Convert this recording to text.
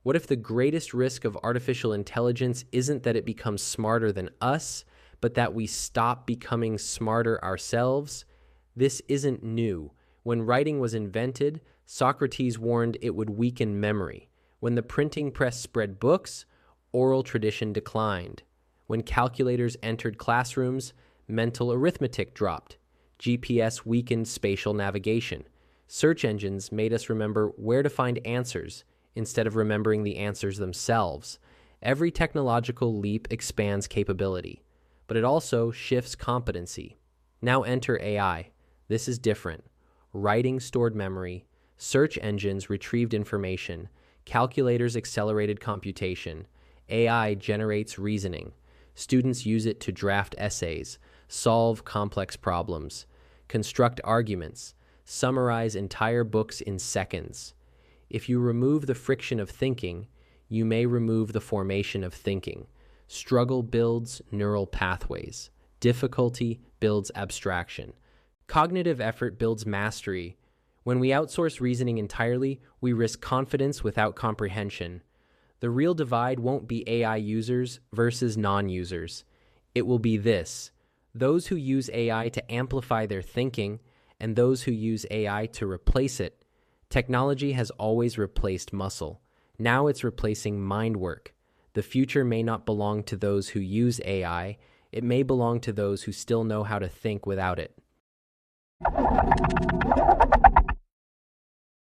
What if the greatest risk of artificial intelligence isn't that it becomes smarter than us, but that we stop becoming smarter ourselves? This isn't new. When writing was invented, Socrates warned it would weaken memory. When the printing press spread books, oral tradition declined. When calculators entered classrooms, mental arithmetic dropped. GPS weakened spatial navigation. Search engines made us remember where to find answers instead of remembering the answers themselves. Every technological leap expands capability, but it also shifts competency. Now enter AI. This is different. Writing stored memory, search engines retrieved information, calculators accelerated computation, AI generates reasoning. Students use it to draft essays, solve complex problems, construct arguments, summarize entire books in seconds. If you remove the friction of thinking, you may remove the formation of thinking. Struggle builds neural pathways. Difficulty builds abstraction. Cognitive effort builds mastery. When we outsource reasoning entirely, we risk confidence without comprehension. The real divide won't be AI users versus non-users. It will be this: those who use AI to amplify their thinking and those who use AI to replace it. Technology has always replaced muscle. Now it's replacing mind work. The future may not belong to those who use AI. It may belong to those who still know how to think without it.